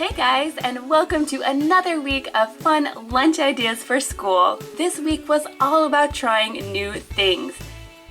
Hey guys, and welcome to another week of fun lunch ideas for school. This week was all about trying new things.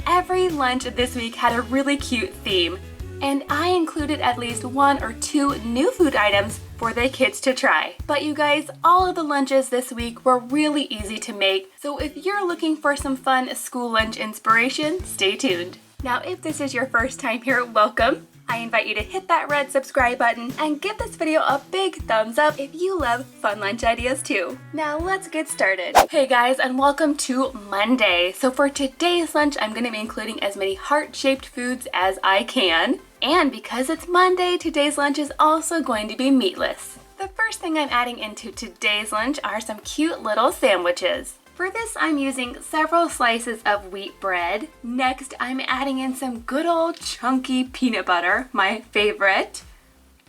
Every lunch this week had a really cute theme, and I included at least one or two new food items for the kids to try. But you guys, all of the lunches this week were really easy to make, so if you're looking for some fun school lunch inspiration, stay tuned. Now, if this is your first time here, welcome. I invite you to hit that red subscribe button and give this video a big thumbs up if you love fun lunch ideas too. Now let's get started. Hey guys, and welcome to Monday. So for today's lunch, I'm going to be including as many heart-shaped foods as I can. And because it's Monday, today's lunch is also going to be meatless. The first thing I'm adding into today's lunch are some cute little sandwiches. For this, I'm using several slices of wheat bread. Next, I'm adding in some good old chunky peanut butter, my favorite.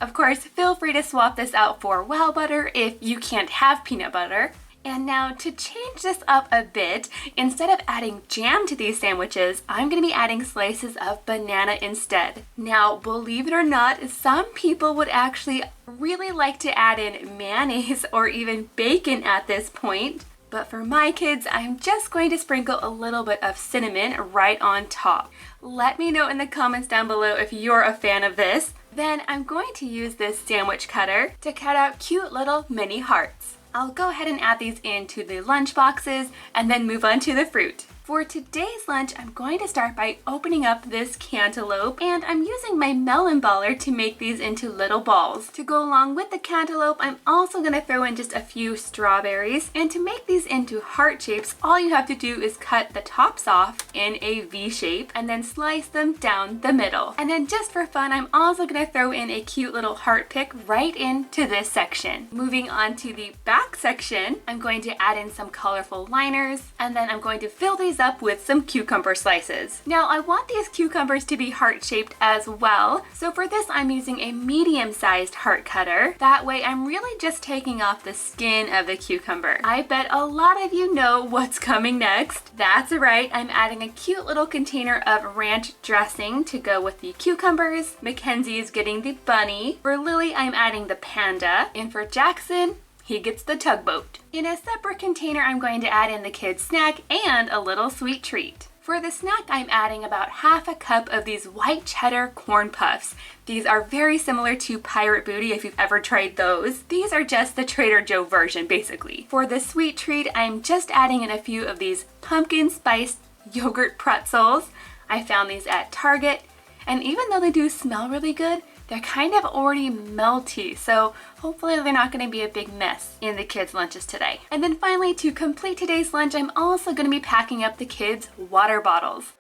Of course, feel free to swap this out for wow butter if you can't have peanut butter. And now to change this up a bit, instead of adding jam to these sandwiches, I'm going to be adding slices of banana instead. Now, believe it or not, some people would actually really like to add in mayonnaise or even bacon at this point. But for my kids, I'm just going to sprinkle a little bit of cinnamon right on top. Let me know in the comments down below if you're a fan of this. Then I'm going to use this sandwich cutter to cut out cute little mini hearts. I'll go ahead and add these into the lunch boxes and then move on to the fruit. For today's lunch, I'm going to start by opening up this cantaloupe, and I'm using my melon baller to make these into little balls. To go along with the cantaloupe, I'm also going to throw in just a few strawberries, and to make these into heart shapes, all you have to do is cut the tops off in a V shape and then slice them down the middle. And then just for fun, I'm also going to throw in a cute little heart pick right into this section. Moving on to the back section, I'm going to add in some colorful liners, and then I'm going to fill these up with some cucumber slices. Now I want these cucumbers to be heart-shaped as well, so for this I'm using a medium-sized heart cutter. That way I'm really just taking off the skin of the cucumber. I bet a lot of you know what's coming next. That's right, I'm adding a cute little container of ranch dressing to go with the cucumbers. Mackenzie is getting the bunny. For Lily, I'm adding the panda. And for Jackson, he gets the tugboat. In a separate container, I'm going to add in the kids' snack and a little sweet treat. For the snack, I'm adding about half a cup of these white cheddar corn puffs. These are very similar to Pirate Booty if you've ever tried those. These are just the Trader Joe version, basically. For the sweet treat, I'm just adding in a few of these pumpkin spiced yogurt pretzels. I found these at Target, and even though they do smell really good, they're kind of already melty, so hopefully they're not going to be a big mess in the kids' lunches today. And then finally, to complete today's lunch, I'm also going to be packing up the kids' water bottles.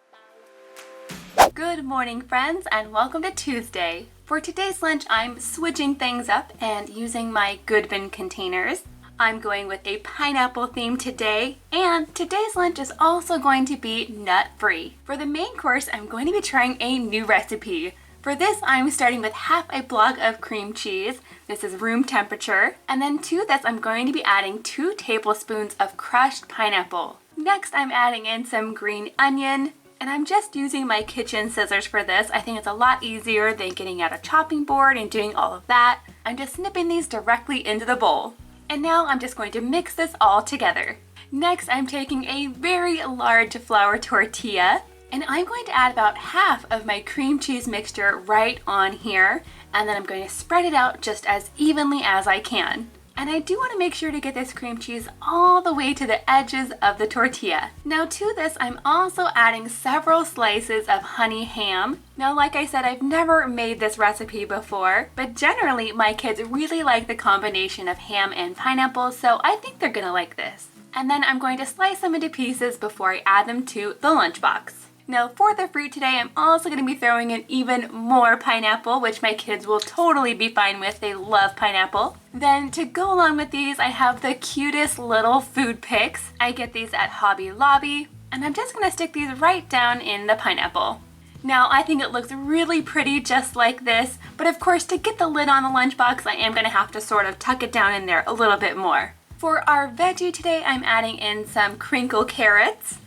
Good morning, friends, and welcome to Tuesday. For today's lunch, I'm switching things up and using my Good Bin containers. I'm going with a pineapple theme today, and today's lunch is also going to be nut-free. For the main course, I'm going to be trying a new recipe. For this, I'm starting with half a block of cream cheese. This is room temperature. And then to this, I'm going to be adding 2 tablespoons of crushed pineapple. Next, I'm adding in some green onion. And I'm just using my kitchen scissors for this. I think it's a lot easier than getting out a chopping board and doing all of that. I'm just snipping these directly into the bowl. And now I'm just going to mix this all together. Next, I'm taking a very large flour tortilla, and I'm going to add about half of my cream cheese mixture right on here, and then I'm going to spread it out just as evenly as I can. And I do want to make sure to get this cream cheese all the way to the edges of the tortilla. Now to this, I'm also adding several slices of honey ham. Now, like I said, I've never made this recipe before, but generally my kids really like the combination of ham and pineapple, so I think they're gonna like this. And then I'm going to slice them into pieces before I add them to the lunchbox. Now for the fruit today, I'm also going to be throwing in even more pineapple, which my kids will totally be fine with. They love pineapple. Then to go along with these, I have the cutest little food picks. I get these at Hobby Lobby, and I'm just going to stick these right down in the pineapple. Now I think it looks really pretty just like this, but of course to get the lid on the lunchbox, I am going to have to sort of tuck it down in there a little bit more. For our veggie today, I'm adding in some crinkle carrots.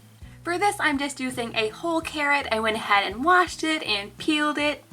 For this, I'm just using a whole carrot. I went ahead and washed it and peeled it.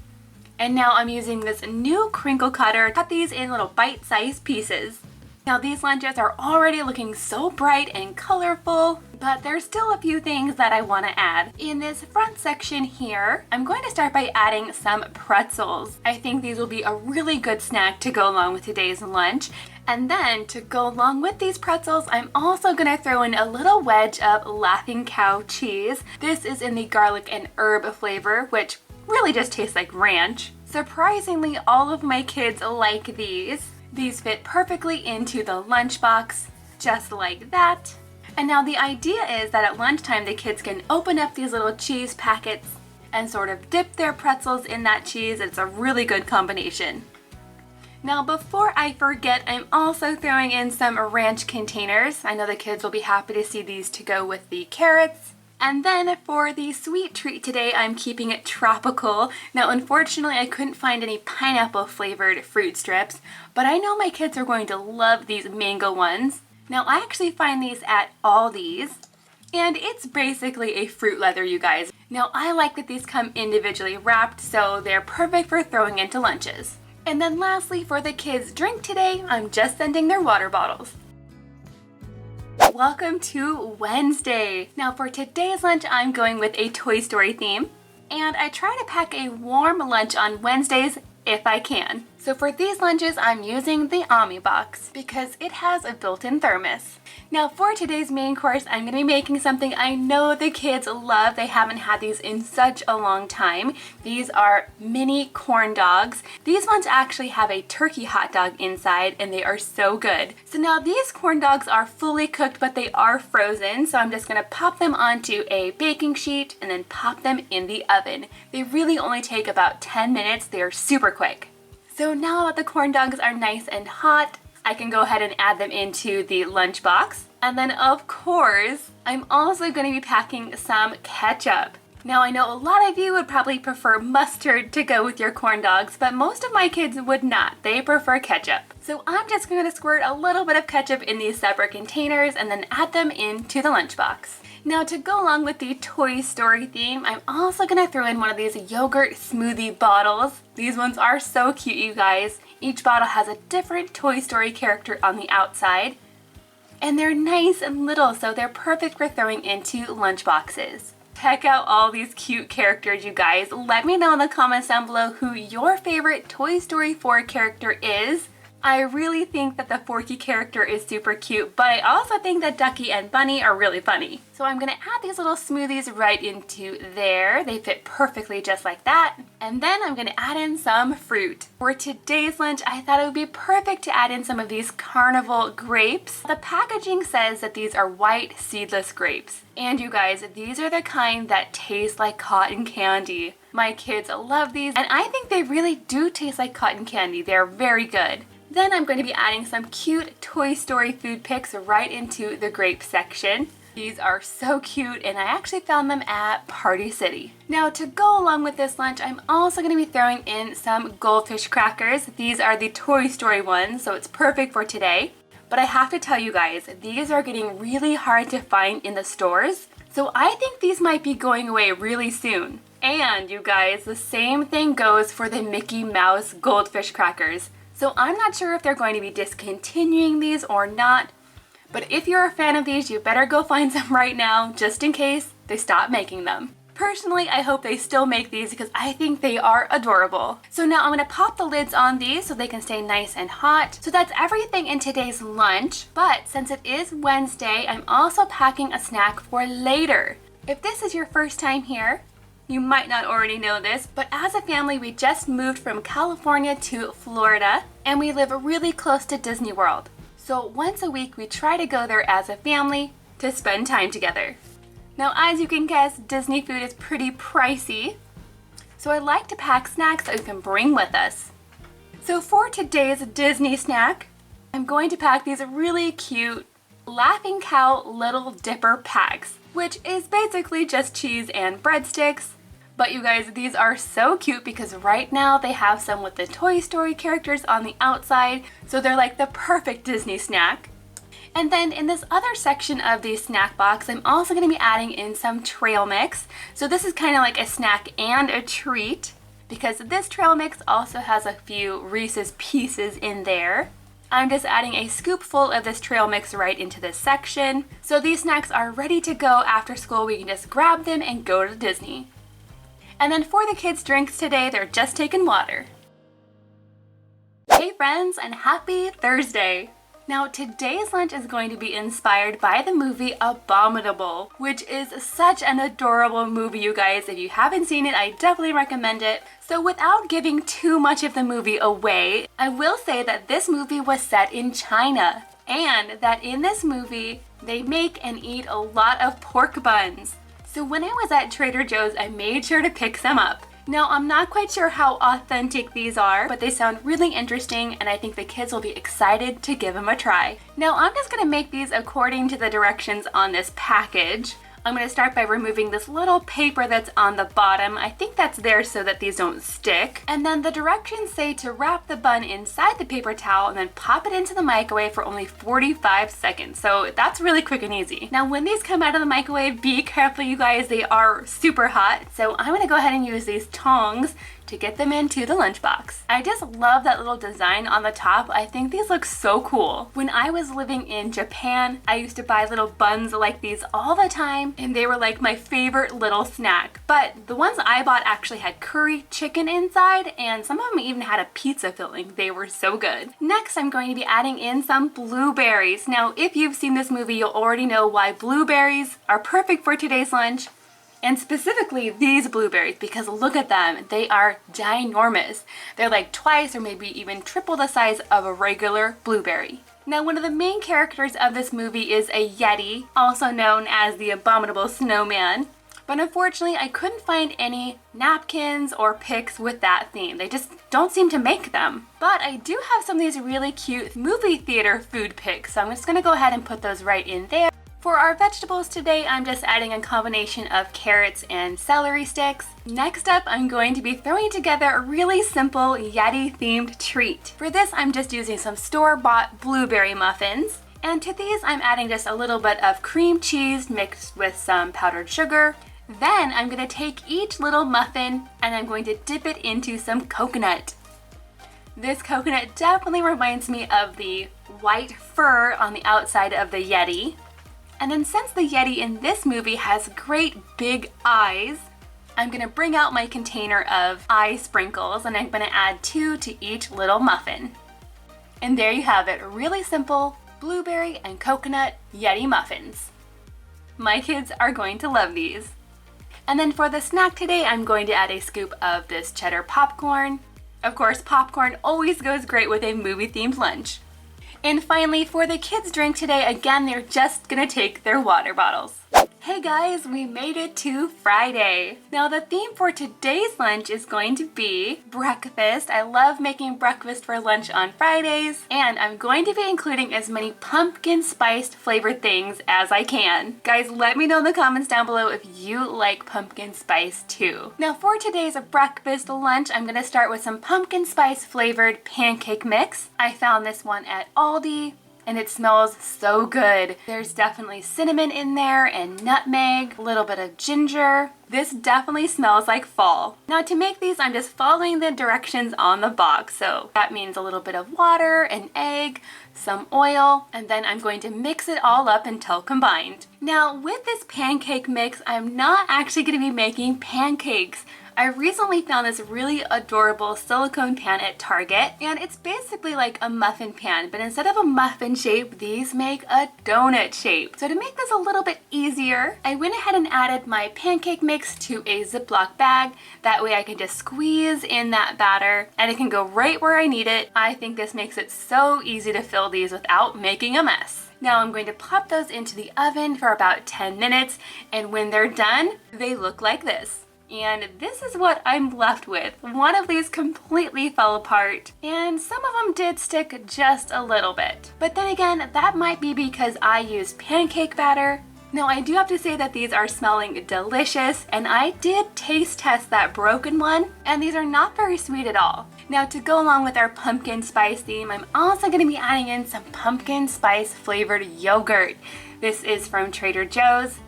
And now I'm using this new crinkle cutter, cut these in little bite-sized pieces. Now these lunches are already looking so bright and colorful, but there's still a few things that I want to add. In this front section here, I'm going to start by adding some pretzels. I think these will be a really good snack to go along with today's lunch. And then to go along with these pretzels, I'm also going to throw in a little wedge of Laughing Cow cheese. This is in the garlic and herb flavor, which really just tastes like ranch. Surprisingly, all of my kids like these. These fit perfectly into the lunchbox, just like that. And now the idea is that at lunchtime the kids can open up these little cheese packets and sort of dip their pretzels in that cheese. It's a really good combination. Now before I forget, I'm also throwing in some ranch containers. I know the kids will be happy to see these to go with the carrots. And then for the sweet treat today, I'm keeping it tropical. Now unfortunately I couldn't find any pineapple flavored fruit strips, but I know my kids are going to love these mango ones. Now I actually find these at Aldi's, and it's basically a fruit leather, you guys. Now I like that these come individually wrapped, so they're perfect for throwing into lunches. And then lastly, for the kids' drink today, I'm just sending their water bottles. Welcome to Wednesday. Now for today's lunch, I'm going with a Toy Story theme, and I try to pack a warm lunch on Wednesdays if I can. So for these lunches, I'm using the Omni box because it has a built-in thermos. Now for today's main course, I'm going to be making something I know the kids love. They haven't had these in such a long time. These are mini corn dogs. These ones actually have a turkey hot dog inside, and they are so good. So now these corn dogs are fully cooked, but they are frozen. So I'm just going to pop them onto a baking sheet and then pop them in the oven. They really only take about 10 minutes. They are super quick. So now that the corn dogs are nice and hot, I can go ahead and add them into the lunchbox. And then of course, I'm also going to be packing some ketchup. Now I know a lot of you would probably prefer mustard to go with your corn dogs, but most of my kids would not. They prefer ketchup. So I'm just going to squirt a little bit of ketchup in these separate containers and then add them into the lunchbox. Now to go along with the Toy Story theme, I'm also going to throw in one of these yogurt smoothie bottles. These ones are so cute, you guys. Each bottle has a different Toy Story character on the outside. And they're nice and little, so they're perfect for throwing into lunchboxes. Check out all these cute characters, you guys. Let me know in the comments down below who your favorite Toy Story 4 character is. I really think that the Forky character is super cute, but I also think that Ducky and Bunny are really funny. So I'm going to add these little smoothies right into there. They fit perfectly just like that. And then I'm going to add in some fruit. For today's lunch, I thought it would be perfect to add in some of these carnival grapes. The packaging says that these are white seedless grapes. And you guys, these are the kind that taste like cotton candy. My kids love these, and I think they really do taste like cotton candy. They're very good. Then I'm going to be adding some cute Toy Story food pics right into the grape section. These are so cute, and I actually found them at Party City. Now to go along with this lunch, I'm also going to be throwing in some goldfish crackers. These are the Toy Story ones, so it's perfect for today. But I have to tell you guys, these are getting really hard to find in the stores. So I think these might be going away really soon. And you guys, the same thing goes for the Mickey Mouse goldfish crackers. So I'm not sure if they're going to be discontinuing these or not, but if you're a fan of these, you better go find some right now, just in case they stop making them. Personally, I hope they still make these because I think they are adorable. So now I'm going to pop the lids on these so they can stay nice and hot. So that's everything in today's lunch, but since it is Wednesday, I'm also packing a snack for later. If this is your first time here, you might not already know this, but as a family, we just moved from California to Florida, and we live really close to Disney World. So once a week, we try to go there as a family to spend time together. Now, as you can guess, Disney food is pretty pricey, so I like to pack snacks that we can bring with us. So for today's Disney snack, I'm going to pack these really cute Laughing Cow Little Dipper packs, which is basically just cheese and breadsticks. But you guys, these are so cute because right now they have some with the Toy Story characters on the outside, so they're like the perfect Disney snack. And then in this other section of the snack box, I'm also going to be adding in some trail mix. So this is kind of like a snack and a treat. because this trail mix also has a few Reese's Pieces in there. I'm just adding a scoopful of this trail mix right into this section. So these snacks are ready to go after school. We can just grab them and go to Disney. And then for the kids' drinks today, they're just taking water. Hey friends, and happy Thursday! Now today's lunch is going to be inspired by the movie Abominable, which is such an adorable movie, you guys. If you haven't seen it, I definitely recommend it. So without giving too much of the movie away, I will say that this movie was set in China, and that in this movie, they make and eat a lot of pork buns. So when I was at Trader Joe's, I made sure to pick some up. Now, I'm not quite sure how authentic these are, but they sound really interesting, and I think the kids will be excited to give them a try. Now, I'm just going to make these according to the directions on this package. I'm going to start by removing this little paper that's on the bottom. I think that's there so that these don't stick. And then the directions say to wrap the bun inside the paper towel and then pop it into the microwave for only 45 seconds. So that's really quick and easy. Now when these come out of the microwave, be careful you guys, they are super hot. So I'm going to go ahead and use these tongs to get them into the lunchbox. I just love that little design on the top. I think these look so cool. When I was living in Japan, I used to buy little buns like these all the time, and they were like my favorite little snack. But the ones I bought actually had curry chicken inside, and some of them even had a pizza filling. They were so good. Next, I'm going to be adding in some blueberries. Now, if you've seen this movie, you'll already know why blueberries are perfect for today's lunch. And specifically these blueberries, because look at them, they are ginormous. They're like twice or maybe even triple the size of a regular blueberry. Now one of the main characters of this movie is a Yeti, also known as the Abominable Snowman. But unfortunately I couldn't find any napkins or picks with that theme. They just don't seem to make them. But I do have some of these really cute movie theater food picks, so I'm just gonna go ahead and put those right in there. For our vegetables today, I'm just adding a combination of carrots and celery sticks. Next up, I'm going to be throwing together a really simple Yeti themed treat. For this, I'm just using some store-bought blueberry muffins. And to these, I'm adding just a little bit of cream cheese mixed with some powdered sugar. Then I'm gonna take each little muffin and I'm going to dip it into some coconut. This coconut definitely reminds me of the white fur on the outside of the Yeti. And then since the Yeti in this movie has great big eyes, I'm gonna bring out my container of eye sprinkles and I'm gonna add 2 to each little muffin. And there you have it, really simple blueberry and coconut Yeti muffins. My kids are going to love these. And then for the snack today, I'm going to add a scoop of this cheddar popcorn. Of course, popcorn always goes great with a movie-themed lunch. And finally, for the kids' drink today, again, they're just gonna take their water bottles. Hey guys, we made it to Friday. Now the theme for today's lunch is going to be breakfast. I love making breakfast for lunch on Fridays, and I'm going to be including as many pumpkin spiced flavored things as I can. Guys, let me know in the comments down below if you like pumpkin spice too. Now for today's breakfast lunch, I'm gonna start with some pumpkin spice flavored pancake mix. I found this one at Aldi. And it smells so good. There's definitely cinnamon in there and nutmeg, a little bit of ginger. This definitely smells like fall. Now to make these, I'm just following the directions on the box. So that means a little bit of water, an egg, some oil, and then I'm going to mix it all up until combined. Now with this pancake mix, I'm not actually going to be making pancakes. I recently found this really adorable silicone pan at Target, and it's basically like a muffin pan, but instead of a muffin shape, these make a donut shape. So to make this a little bit easier, I went ahead and added my pancake mix to a Ziploc bag. That way I can just squeeze in that batter and it can go right where I need it. I think this makes it so easy to fill these without making a mess. Now I'm going to pop those into the oven for about 10 minutes, and when they're done, they look like this. And this is what I'm left with. One of these completely fell apart, and some of them did stick just a little bit. But then again, that might be because I used pancake batter. Now I do have to say that these are smelling delicious, and I did taste test that broken one, and these are not very sweet at all. Now to go along with our pumpkin spice theme, I'm also going to be adding in some pumpkin spice flavored yogurt. This is from Trader Joe's,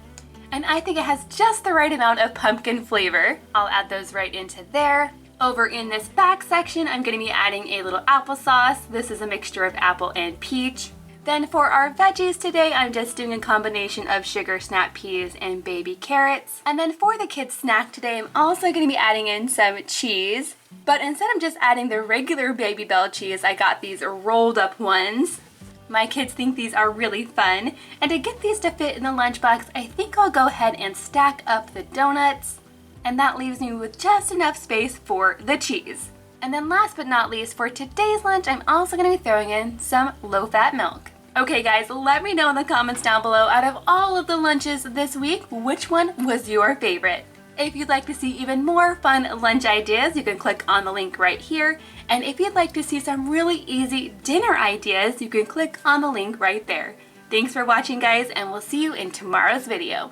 and I think it has just the right amount of pumpkin flavor. I'll add those right into there. Over in this back section, I'm going to be adding a little applesauce. This is a mixture of apple and peach. Then for our veggies today, I'm just doing a combination of sugar snap peas and baby carrots. And then for the kids' snack today, I'm also going to be adding in some cheese. But instead of just adding the regular Baby Bell cheese, I got these rolled up ones. My kids think these are really fun. And to get these to fit in the lunchbox, I think I'll go ahead and stack up the donuts. And that leaves me with just enough space for the cheese. And then last but not least, for today's lunch, I'm also going to be throwing in some low-fat milk. Okay guys, let me know in the comments down below, out of all of the lunches this week, which one was your favorite? If you'd like to see even more fun lunch ideas, you can click on the link right here. And if you'd like to see some really easy dinner ideas, you can click on the link right there. Thanks for watching guys, and we'll see you in tomorrow's video.